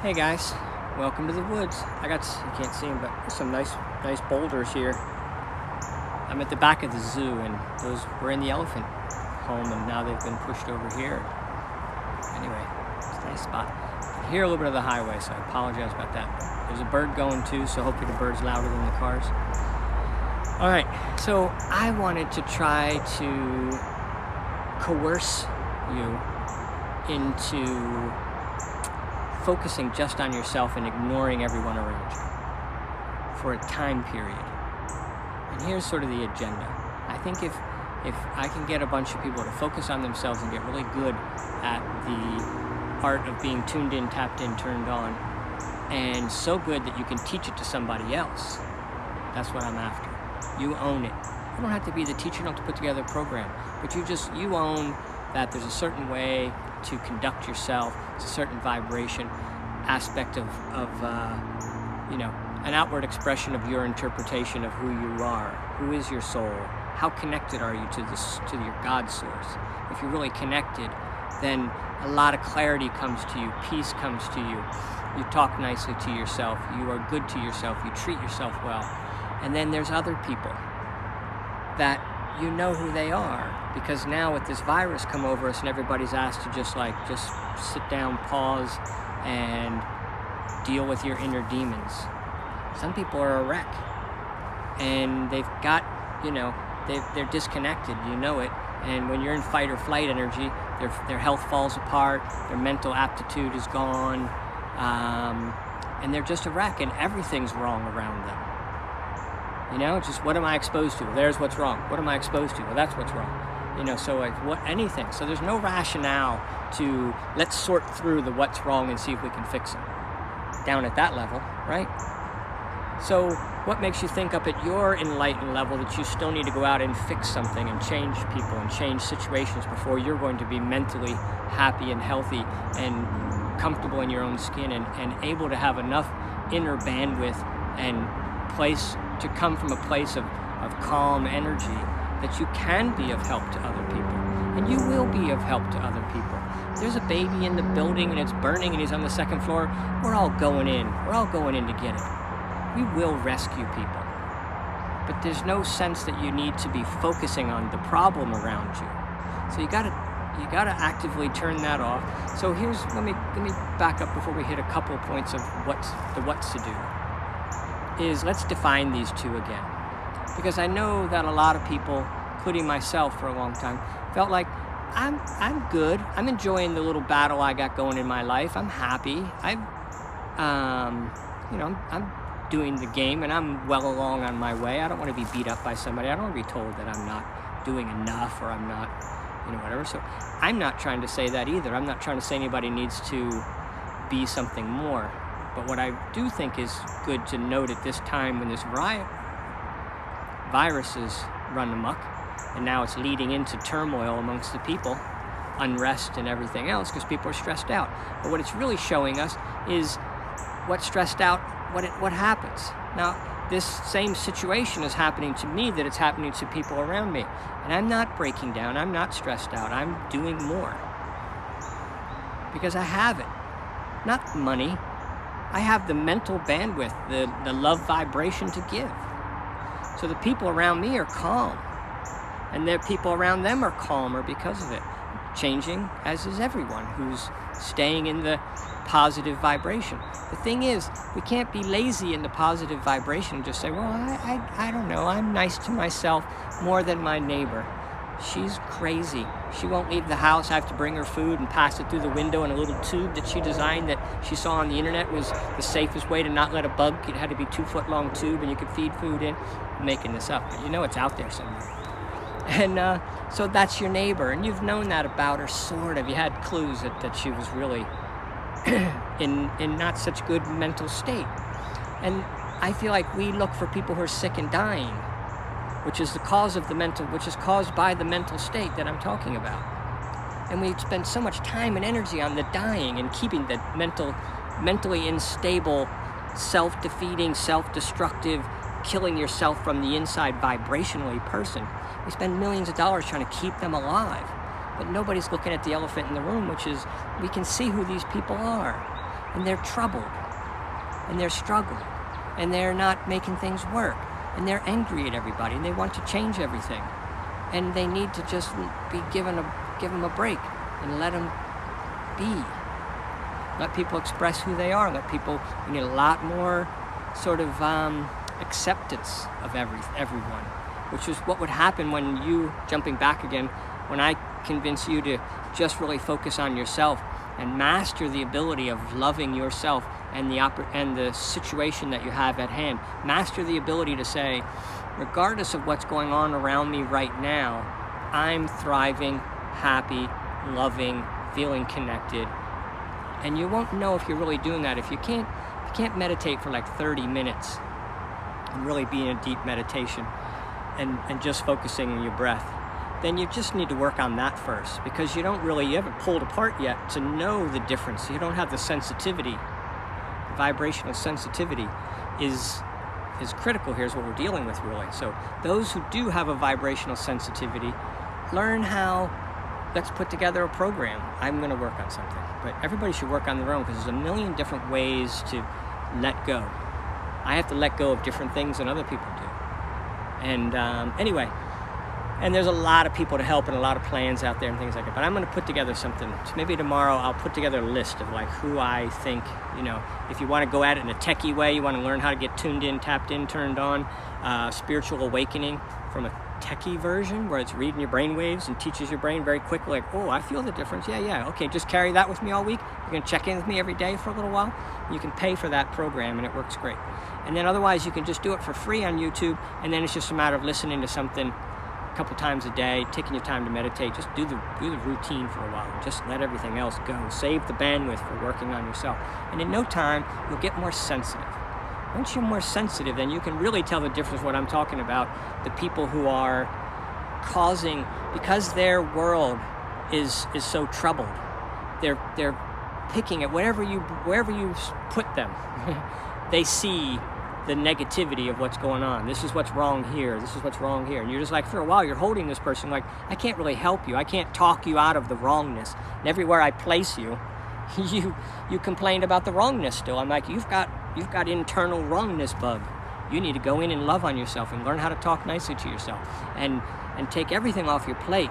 Hey guys, welcome to the woods. You can't see them, but there's some nice boulders here. I'm at the back of the zoo, and those were in the elephant home, and now they've been pushed over here. Anyway, it's a nice spot. You can hear a little bit of the highway, so I apologize about that. There's a bird going too, so hopefully the bird's louder than the cars. All right, so I wanted to try to coerce you into focusing just on yourself and ignoring everyone around you for a time period. And here's sort of the agenda. I think if I can get a bunch of people to focus on themselves and get really good at the art of being tuned in, tapped in, turned on, and so good that you can teach it to somebody else, that's what I'm after. You own it. You don't have to be the teacher, you don't have to put together a program, but you own that there's a certain way to conduct yourself. It's a certain vibration aspect of an outward expression of your interpretation of who you are. Who is your soul? How connected are you to your God source? If you're really connected, then a lot of clarity comes to you, peace comes to you. You talk nicely to yourself, you are good to yourself, you treat yourself well. And then there's other people that you know who they are, because now with this virus come over us and everybody's asked to just sit down, pause, and deal with your inner demons. Some people are a wreck, and they've got, they're disconnected, you know it, and when you're in fight or flight energy, their health falls apart, their mental aptitude is gone, and they're just a wreck, and everything's wrong around them. Just what am I exposed to? There's what's wrong. What am I exposed to? Well, that's what's wrong. Anything. So there's no rationale to let's sort through the what's wrong and see if we can fix it. Down at that level, right? So what makes you think up at your enlightened level that you still need to go out and fix something and change people and change situations before you're going to be mentally happy and healthy and comfortable in your own skin and able to have enough inner bandwidth and place to come from a place of calm energy that you can be of help to other people, and you will be of help to other people. If there's a baby in the building and it's burning and he's on the second floor, we're all going in to get it. We will rescue people, but there's no sense that you need to be focusing on the problem around you. So you gotta actively turn that off. So let me back up before we hit a couple of points of what's to do. Let's define these two again, because I know that a lot of people, including myself for a long time, felt like I'm good. I'm enjoying the little battle I got going in my life. I'm happy. I'm doing the game, and I'm well along on my way. I don't want to be beat up by somebody. I don't want to be told that I'm not doing enough or I'm not, whatever. So I'm not trying to say that either. I'm not trying to say anybody needs to be something more. But what I do think is good to note at this time when this virus is run amok, and now it's leading into turmoil amongst the people, unrest and everything else, because people are stressed out. But what it's really showing us is what's stressed out, what happens. Now, this same situation is happening to me that it's happening to people around me. And I'm not breaking down, I'm not stressed out, I'm doing more. Because I have it. Not money. I have the mental bandwidth, the love vibration to give. So the people around me are calm, and the people around them are calmer because of it. Changing, as is everyone who's staying in the positive vibration. The thing is, we can't be lazy in the positive vibration and just say, well, I don't know, I'm nice to myself more than my neighbor. She's crazy. She won't leave the house. I have to bring her food and pass it through the window in a little tube that she designed that she saw on the internet was the safest way to not let a bug. It had to be 2-foot-long tube and you could feed food in. I'm making this up, but it's out there somewhere. And so that's your neighbor, and you've known that about her, sort of. You had clues that she was really in not such good mental state. And I feel like we look for people who are sick and dying, which is caused by the mental state that I'm talking about. And we spend so much time and energy on the dying and keeping the mentally unstable, self-defeating, self-destructive, killing yourself from the inside vibrationally person. We spend millions of dollars trying to keep them alive. But nobody's looking at the elephant in the room, which is we can see who these people are. and they're troubled, and they're struggling, and they're not making things work, and they're angry at everybody, and they want to change everything, and they need to just be give them a break and let them be. Let people express who they are. We need a lot more sort of acceptance of everyone, which is what would happen when you, jumping back again, when I convince you to just really focus on yourself and master the ability of loving yourself and the situation that you have at hand. Master the ability to say, regardless of what's going on around me right now, I'm thriving, happy, loving, feeling connected. And you won't know if you're really doing that if you can't meditate for like 30 minutes and really be in a deep meditation and just focusing on your breath. Then you just need to work on that first, because you haven't pulled apart yet to know the difference. You don't have the sensitivity. Vibrational sensitivity is critical. Here's what we're dealing with, really. So those who do have a vibrational sensitivity, learn how. Let's put together a program. I'm going to work on something, but everybody should work on their own, because there's a million different ways to let go. I have to let go of different things than other people do. And anyway, and there's a lot of people to help and a lot of plans out there and things like that. But I'm going to put together something. So maybe tomorrow I'll put together a list of like who I think, if you want to go at it in a techie way, you want to learn how to get tuned in, tapped in, turned on, spiritual awakening from a techie version where it's reading your brain waves and teaches your brain very quickly, like, oh, I feel the difference. Yeah. Okay, just carry that with me all week. You're going to check in with me every day for a little while. You can pay for that program and it works great. And then otherwise you can just do it for free on YouTube, and then it's just a matter of listening to something a couple times a day, taking your time to meditate. Just do the routine for a while. Just let everything else go. Save the bandwidth for working on yourself. And in no time, you'll get more sensitive. Once you're more sensitive, then you can really tell the difference what I'm talking about. The people who are causing, because their world is so troubled, they're picking at wherever you put them. They see the negativity of what's going on. This is what's wrong here. This is what's wrong here. And you're just like, for a while, you're holding this person like, I can't really help you. I can't talk you out of the wrongness. And everywhere I place you, you complained about the wrongness still. I'm like, you've got internal wrongness bug. You need to go in and love on yourself and learn how to talk nicely to yourself and take everything off your plate.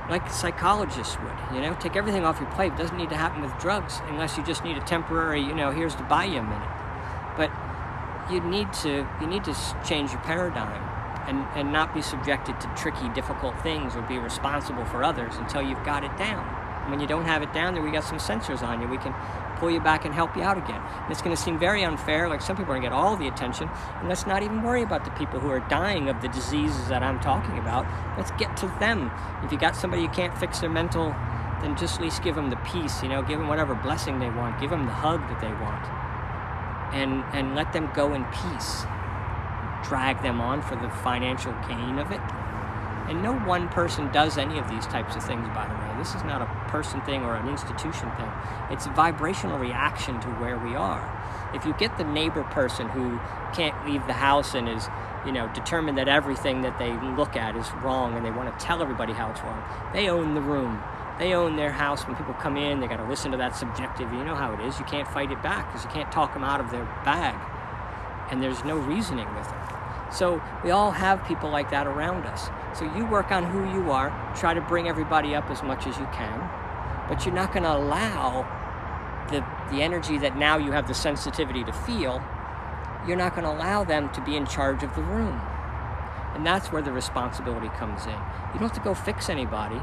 Like psychologists would, take everything off your plate. It doesn't need to happen with drugs unless you just need a temporary, here's to buy you a minute. But you need to change your paradigm and not be subjected to tricky, difficult things or be responsible for others until you've got it down. And when you don't have it down, then we got some sensors on you. We can pull you back and help you out again. And it's going to seem very unfair, like some people are going to get all the attention, and let's not even worry about the people who are dying of the diseases that I'm talking about. Let's get to them. If you got somebody you can't fix their mental, then just at least give them the peace, give them whatever blessing they want, give them the hug that they want, and let them go in peace. Drag them on for the financial gain of it. And no one person does any of these types of things, by the way. This is not a person thing or an institution thing. It's a vibrational reaction to where we are. If you get the neighbor person who can't leave the house and is, determined that everything that they look at is wrong and they want to tell everybody how it's wrong, they own the room. They own their house. When people come in, they got to listen to that subjective. You know how it is. You can't fight it back because you can't talk them out of their bag. And there's no reasoning with it. So we all have people like that around us. So you work on who you are, try to bring everybody up as much as you can, but you're not going to allow the energy that now you have the sensitivity to feel, you're not going to allow them to be in charge of the room. And that's where the responsibility comes in. You don't have to go fix anybody.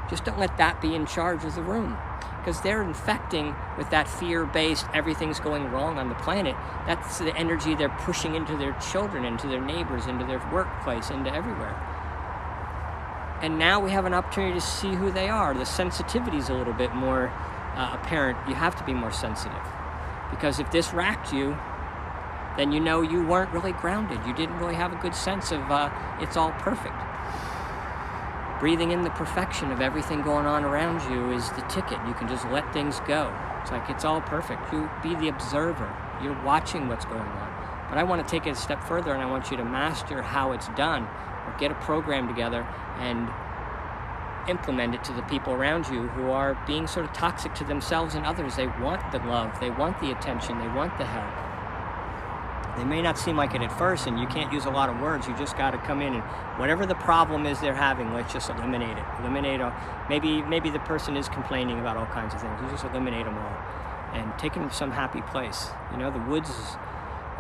Just don't let that be in charge of the room. Because they're infecting with that fear-based, everything's going wrong on the planet. That's the energy they're pushing into their children, into their neighbors, into their workplace, into everywhere. And now we have an opportunity to see who they are. The sensitivity is a little bit more apparent. You have to be more sensitive. Because if this racked you, then you weren't really grounded. You didn't really have a good sense of it's all perfect. Breathing in the perfection of everything going on around you is the ticket. You can just let things go. It's like it's all perfect. You be the observer. You're watching what's going on. But I want to take it a step further, and I want you to master how it's done, or get a program together and implement it to the people around you who are being sort of toxic to themselves and others. They want the love, they want the attention, they want the help. They may not seem like it at first, and you can't use a lot of words. You just got to come in and whatever the problem is they're having, let's just eliminate it. Maybe the person is complaining about all kinds of things. You just eliminate them all and take them to some happy place. You know, the woods is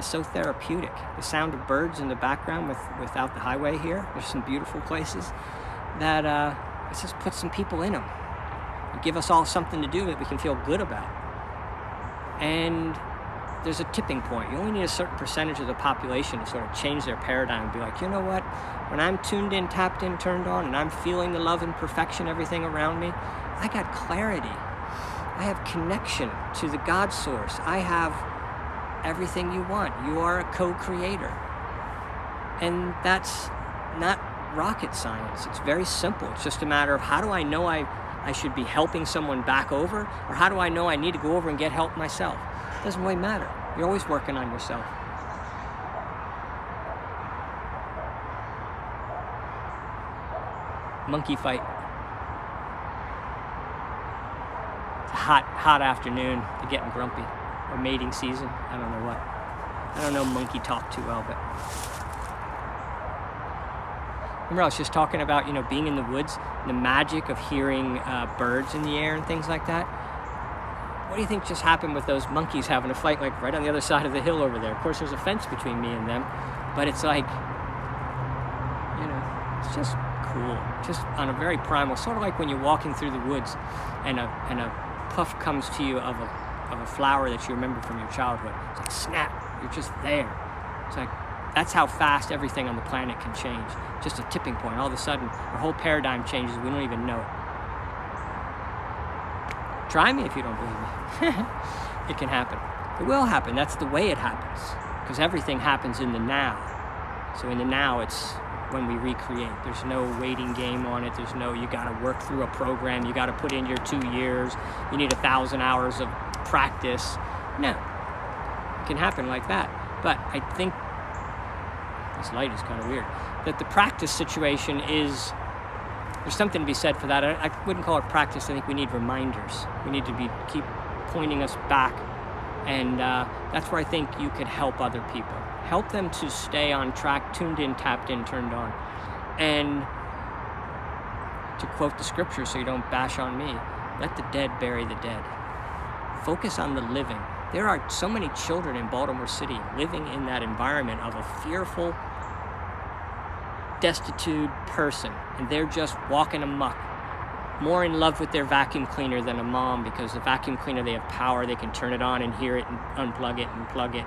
so therapeutic. The sound of birds in the background without the highway here. There's some beautiful places that let's just put some people in them and give us all something to do that we can feel good about. And there's a tipping point. You only need a certain percentage of the population to sort of change their paradigm and be like, you know what? When I'm tuned in, tapped in, turned on, and I'm feeling the love and perfection, everything around me, I got clarity. I have connection to the God source. I have everything you want. You are a co-creator. And that's not rocket science. It's very simple. It's just a matter of how do I know I should be helping someone back over, or how do I know I need to go over and get help myself? It doesn't really matter. You're always working on yourself. Monkey fight. It's a hot afternoon. They're getting grumpy. Or mating season. I don't know what. I don't know monkey talk too well, but remember I was just talking about, being in the woods, the magic of hearing birds in the air and things like that. What do you think just happened with those monkeys having a fight like right on the other side of the hill over there? Of course, there's a fence between me and them, but it's like, it's just cool. Just on a very primal, sort of like when you're walking through the woods and a puff comes to you of a flower that you remember from your childhood. It's like snap, you're just there. It's like, that's how fast everything on the planet can change. Just a tipping point. All of a sudden, our whole paradigm changes. We don't even know it. Try me if you don't believe me. It can happen. It will happen. That's the way it happens. Because everything happens in the now. So in the now, it's when we recreate. There's no waiting game on it. There's no, you got to work through a program. You got to put in your 2 years. You need 1,000 hours of practice. No. It can happen like that. But I think this light is kind of weird, that the practice situation is, there's something to be said for that. I wouldn't call it practice. I think we need reminders. We need to keep pointing us back. And that's where I think you could help other people. Help them to stay on track, tuned in, tapped in, turned on. And to quote the scripture so you don't bash on me, let the dead bury the dead. Focus on the living. There are so many children in Baltimore City living in that environment of a fearful, destitute person, and they're just walking amok, more in love with their vacuum cleaner than a mom, because the vacuum cleaner, they have power, they can turn it on and hear it and unplug it and plug it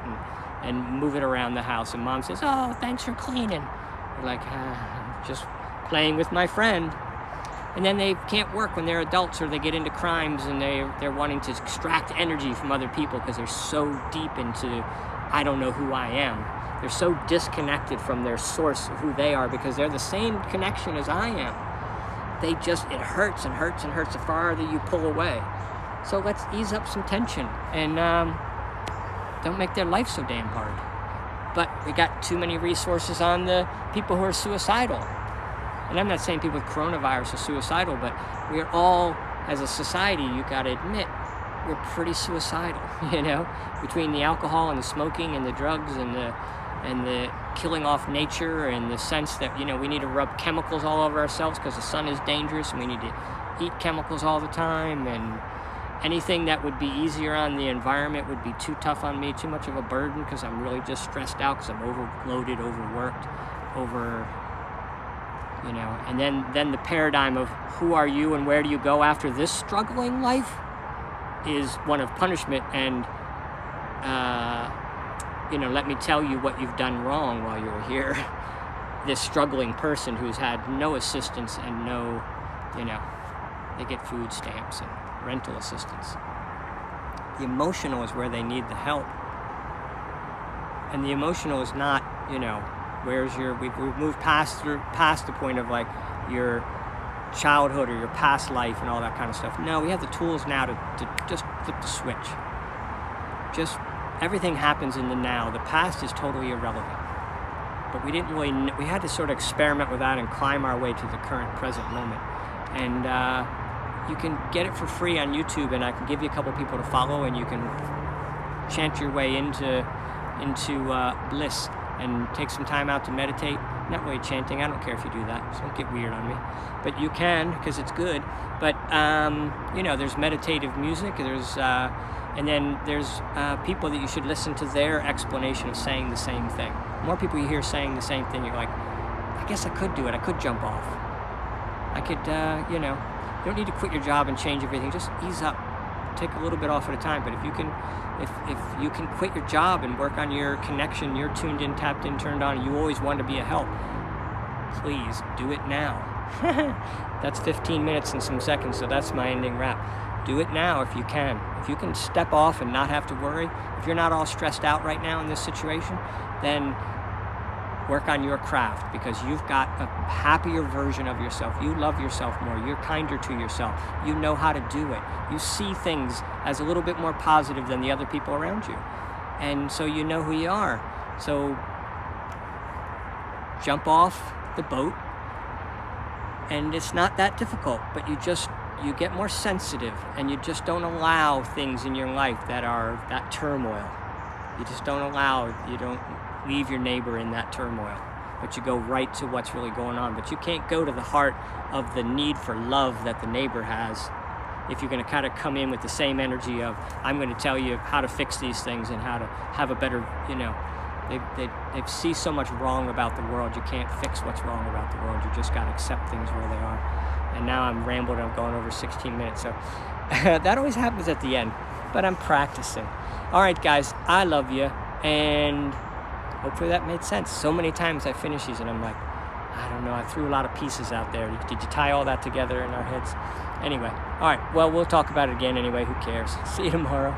and move it around the house, and mom says, oh, thanks for cleaning. They're like, just playing with my friend. And then they can't work when they're adults, or they get into crimes, and they're wanting to extract energy from other people because they're so deep into, I don't know who I am. They're so disconnected from their source of who they are because they're the same connection as I am. It hurts and hurts and hurts the farther you pull away. So let's ease up some tension and don't make their life so damn hard. But we got too many resources on the people who are suicidal. And I'm not saying people with coronavirus are suicidal, but we're all, as a society, you got to admit, we're pretty suicidal, between the alcohol and the smoking and the drugs and the killing off nature and the sense that, we need to rub chemicals all over ourselves because the sun is dangerous and we need to eat chemicals all the time, and anything that would be easier on the environment would be too tough on me, too much of a burden because I'm really just stressed out because I'm overloaded, overworked, and then the paradigm of who are you and where do you go after this struggling life is one of punishment and, let me tell you what you've done wrong while you're here. This struggling person who's had no assistance and no, they get food stamps and rental assistance. The emotional is where they need the help. And the emotional is not, we've moved past the point of like your childhood or your past life and all that kind of stuff. No, we have the tools now to just flip the switch. Just everything happens in the now. The past is totally irrelevant. But we had to sort of experiment with that and climb our way to the current present moment. And you can get it for free on YouTube, and I can give you a couple people to follow, and you can chant your way into bliss and take some time out to meditate. Not really chanting, I don't care if you do that, so don't get weird on me. But you can, because it's good. But, there's meditative music, and then there's people that you should listen to their explanation of saying the same thing. The more people you hear saying the same thing, you're like, I guess I could do it, I could jump off. I could, you don't need to quit your job and change everything, just ease up. Take a little bit off at a time, but if you can quit your job and work on your connection, you're tuned in, tapped in, turned on, and you always want to be a help, please do it now. That's 15 minutes and some seconds, so that's my ending wrap. Do it now if you can. If you can step off and not have to worry, if you're not all stressed out right now in this situation, then work on your craft, because you've got a happier version of yourself. You love yourself more. You're kinder to yourself. You know how to do it. You see things as a little bit more positive than the other people around you. And so you know who you are. So jump off the boat. And it's not that difficult, but you get more sensitive, and you just don't allow things in your life that are that turmoil. You just don't you don't leave your neighbor in that turmoil, but you go right to what's really going on. But you can't go to the heart of the need for love that the neighbor has if you're going to kind of come in with the same energy of, I'm going to tell you how to fix these things and how to have a better, they see so much wrong about the world. You can't fix what's wrong about the world. You just got to accept things where they are. And now I'm rambling, I'm going over 16 minutes, so that always happens at the end, but I'm practicing. All right, guys, I love you, and hopefully that made sense. So many times I finish these and I'm like, I don't know, I threw a lot of pieces out there. Did you tie all that together in our heads? Anyway, all right, well, we'll talk about it again anyway. Who cares? See you tomorrow.